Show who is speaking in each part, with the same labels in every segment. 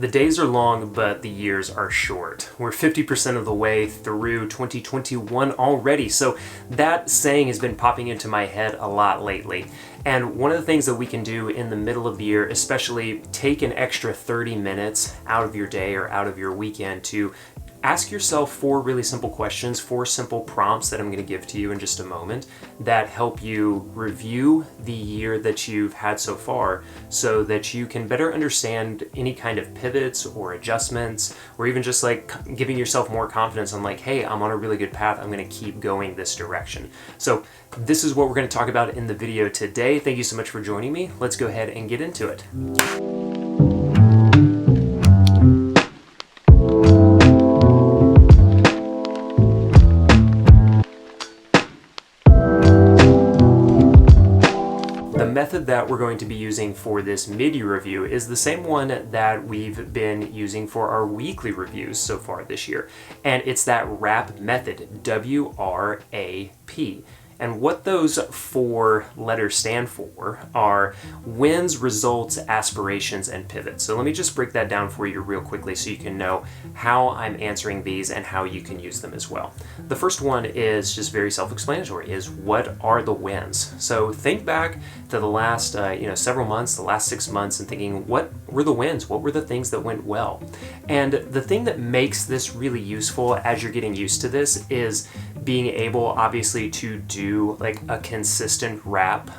Speaker 1: The days are long, but the years are short. We're 50% of the way through 2021 already, so that saying has been popping into my head a lot lately. And one of the things that we can do in the middle of the year, especially take an extra 30 minutes out of your day or out of your weekend to ask yourself 4 really simple questions, 4 simple prompts that I'm going to give to you in just a moment that help you review the year that you've had so far so that you can better understand any kind of pivots or adjustments, or even just like giving yourself more confidence on like, hey, I'm on a really good path. I'm going to keep going this direction. So this is what we're going to talk about in the video today. Thank you so much for joining me. Let's go ahead and get into it. The method that we're going to be using for this mid-year review is the same one that we've been using for our weekly reviews so far this year. And it's that WRAP method, W-R-A-P. And what those 4 letters stand for are wins, results, aspirations, and pivots. So let me just break that down for you real quickly so you can know how I'm answering these and how you can use them as well. The first one is just very self-explanatory, is what are the wins? So think back to the last several months, the last 6 months, and thinking, what were the wins? What were the things that went well? And the thing that makes this really useful as you're getting used to this is being able, obviously, to do like a consistent WRAP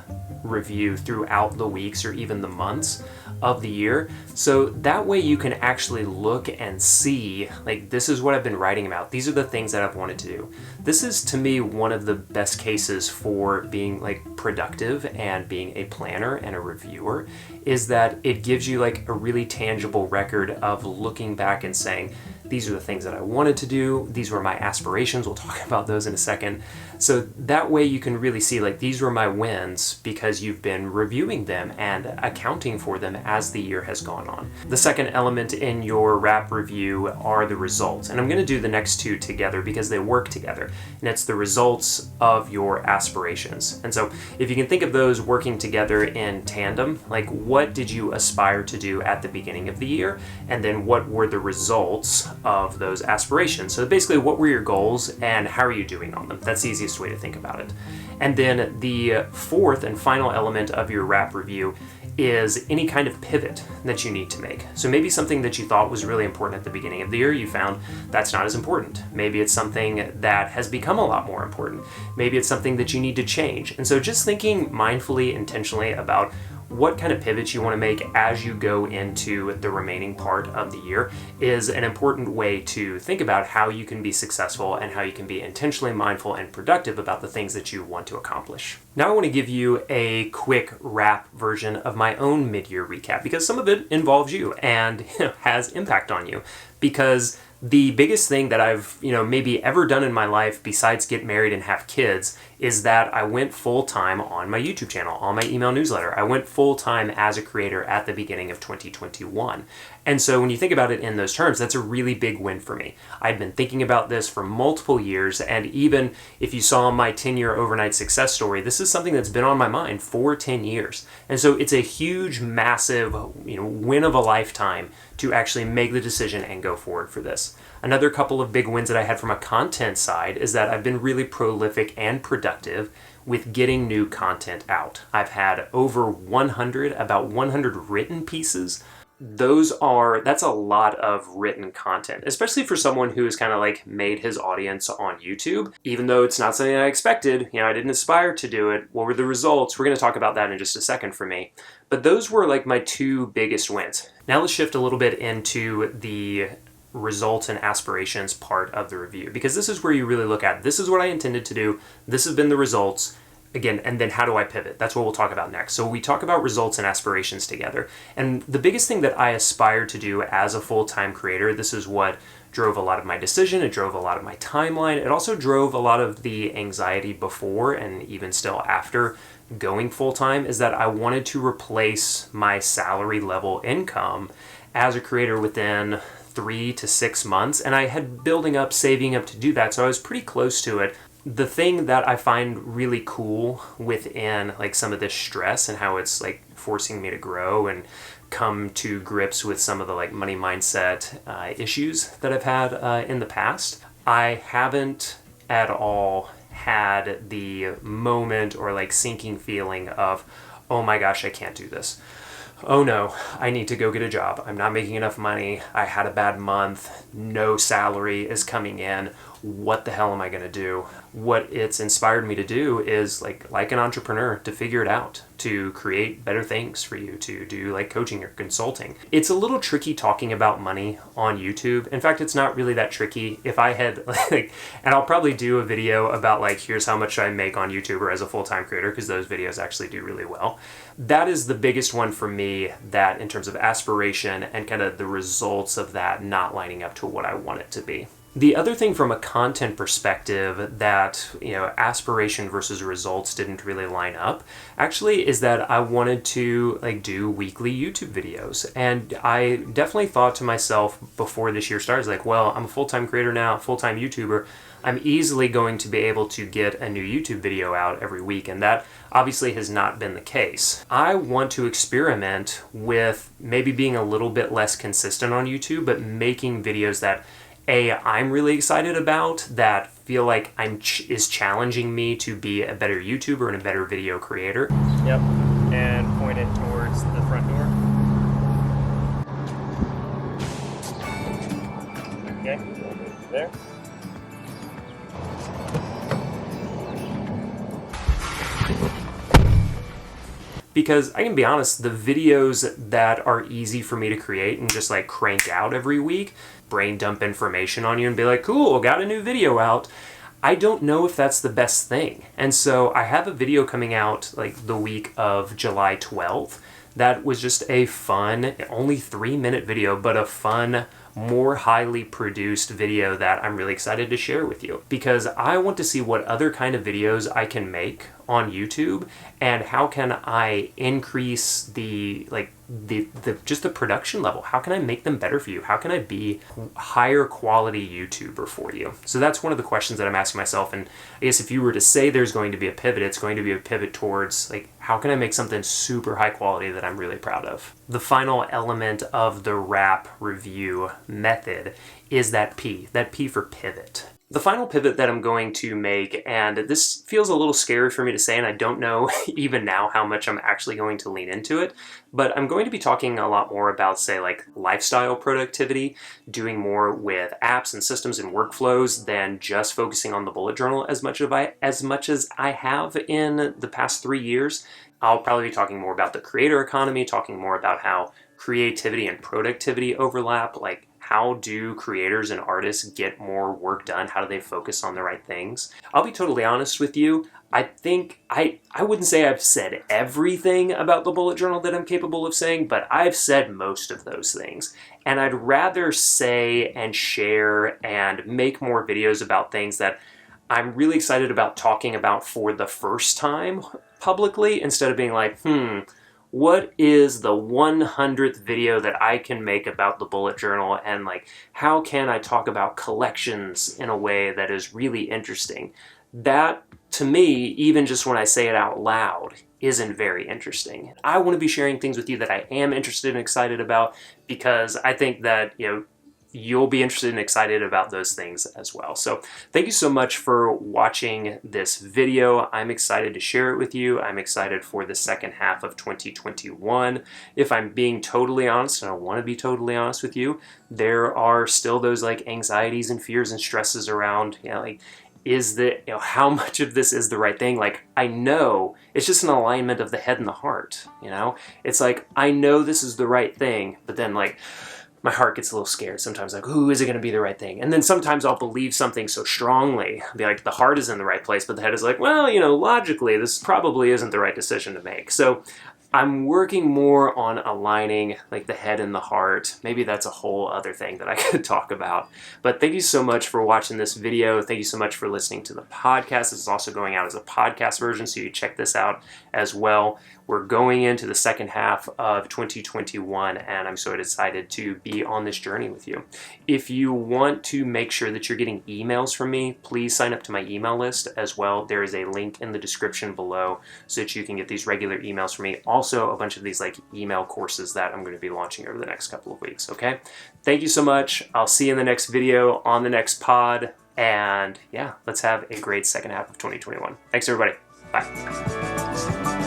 Speaker 1: review throughout the weeks or even the months of the year. So that way you can actually look and see, like, this is what I've been writing about. These are the things that I've wanted to do. This is, to me, one of the best cases for being like productive and being a planner and a reviewer, is that it gives you like a really tangible record of looking back and saying, these are the things that I wanted to do. These were my aspirations. We'll talk about those in a second. So that way you can really see, like, these were my wins because you've been reviewing them and accounting for them as the year has gone on. The second element in your WRAP review are the results. And I'm going to do the next 2 together because they work together. And it's the results of your aspirations. And so if you can think of those working together in tandem, like, what did you aspire to do at the beginning of the year? And then what were the results of those aspirations? So basically, what were your goals and how are you doing on them? That's the easiest way to think about it. And then the fourth and final element of your WRAP review is any kind of pivot that you need to make. So maybe something that you thought was really important at the beginning of the year, you found that's not as important. Maybe it's something that has become a lot more important. Maybe it's something that you need to change. And so just thinking mindfully, intentionally about what kind of pivots you want to make as you go into the remaining part of the year is an important way to think about how you can be successful and how you can be intentionally mindful and productive about the things that you want to accomplish. Now I want to give you a quick WRAP version of my own mid-year recap because some of it involves you and has impact on you. Because the biggest thing that I've, maybe ever done in my life besides get married and have kids is that I went full-time on my YouTube channel, on my email newsletter. I went full-time as a creator at the beginning of 2021. And so when you think about it in those terms, that's a really big win for me. I'd been thinking about this for multiple years, and even if you saw my 10-year overnight success story, this is something that's been on my mind for 10 years. And so it's a huge, massive, win of a lifetime to actually make the decision and go forward for this. Another couple of big wins that I had from a content side is that I've been really prolific and productive with getting new content out. I've had over about 100 written pieces. That's a lot of written content, especially for someone who has kind of like made his audience on YouTube. Even though it's not something I expected, I didn't aspire to do it. What were the results? We're going to talk about that in just a second for me. But those were like my 2 biggest wins. Now let's shift a little bit into the results and aspirations part of the review, because this is where you really look at, this is what I intended to do. This has been the results. Again, and then how do I pivot? That's what we'll talk about next. So we talk about results and aspirations together. And the biggest thing that I aspire to do as a full-time creator, this is what drove a lot of my decision. It drove a lot of my timeline. It also drove a lot of the anxiety before and even still after going full-time, is that I wanted to replace my salary level income as a creator within 3 to 6 months. And I had saving up to do that. So I was pretty close to it. The thing that I find really cool within like some of this stress and how it's like forcing me to grow and come to grips with some of the like money mindset issues that I've had in the past. I haven't at all had the moment or like sinking feeling of, oh my gosh, I can't do this. Oh no, I need to go get a job. I'm not making enough money. I had a bad month. No salary is coming in. What the hell am I going to do? What it's inspired me to do is like an entrepreneur, to figure it out, to create better things for you, to do like coaching or consulting. It's a little tricky talking about money on YouTube. In fact, it's not really that tricky. If I had like, and I'll probably do a video about like, here's how much I make on YouTube or as a full-time creator, because those videos actually do really well. That is the biggest one for me, that in terms of aspiration and kind of the results of that not lining up to what I want it to be. The other thing from a content perspective that, aspiration versus results didn't really line up actually is that I wanted to like do weekly YouTube videos. And I definitely thought to myself before this year started, like, well, I'm a full-time creator now, full-time YouTuber. I'm easily going to be able to get a new YouTube video out every week. And that obviously has not been the case. I want to experiment with maybe being a little bit less consistent on YouTube, but making videos that I'm really excited about, that feel like is challenging me to be a better YouTuber and a better video creator. Yep, and point it towards the front door. Okay, there. Because I can be honest, the videos that are easy for me to create and just like crank out every week, brain dump information on you and be like, cool, got a new video out. I don't know if that's the best thing. And so I have a video coming out like the week of July 12th. That was just a fun, only 3-minute video, but a fun, more highly produced video that I'm really excited to share with you, because I want to see what other kind of videos I can make on YouTube and how can I increase the just the production level. How can I make them better for you? How can I be a higher quality YouTuber for you? So that's one of the questions that I'm asking myself. And I guess if you were to say there's going to be a pivot, it's going to be a pivot towards like, how can I make something super high quality that I'm really proud of? The final element of the wrap review method is that P for pivot. The final pivot that I'm going to make, and this feels a little scary for me to say, and I don't know even now how much I'm actually going to lean into it, but I'm going to be talking a lot more about, say, like lifestyle productivity, doing more with apps and systems and workflows than just focusing on the bullet journal as much as I have in the past 3 years. I'll probably be talking more about the creator economy, talking more about how creativity and productivity overlap, like how do creators and artists get more work done? How do they focus on the right things? I'll be totally honest with you. I think I wouldn't say I've said everything about the bullet journal that I'm capable of saying, but I've said most of those things. And I'd rather say and share and make more videos about things that I'm really excited about talking about for the first time publicly, instead of being like, what is the 100th video that I can make about the bullet journal, and like, how can I talk about collections in a way that is really interesting? That, to me, even just when I say it out loud, isn't very interesting. I want to be sharing things with you that I am interested and excited about, because I think that, you'll be interested and excited about those things as well. So thank you so much for watching this video. I'm excited to share it with you. I'm excited for the second half of 2021. If I'm being totally honest, and I want to be totally honest with you, there are still those like anxieties and fears and stresses around, how much of this is the right thing? Like, I know it's just an alignment of the head and the heart, It's like, I know this is the right thing, but then like, my heart gets a little scared sometimes, like, ooh, is it going to be the right thing? And then sometimes I'll believe something so strongly, I'll be like, the heart is in the right place, but the head is like, well, logically, this probably isn't the right decision to make. So I'm working more on aligning like the head and the heart. Maybe that's a whole other thing that I could talk about. But thank you so much for watching this video. Thank you so much for listening to the podcast. This is also going out as a podcast version, so you check this out as well. We're going into the second half of 2021, and I'm so excited to be on this journey with you. If you want to make sure that you're getting emails from me, please sign up to my email list as well. There is a link in the description below so that you can get these regular emails from me. Also, also a bunch of these like email courses that I'm going to be launching over the next couple of weeks. Okay. Thank you so much. I'll see you in the next video, on the next pod. And yeah, let's have a great second half of 2021. Thanks everybody. Bye.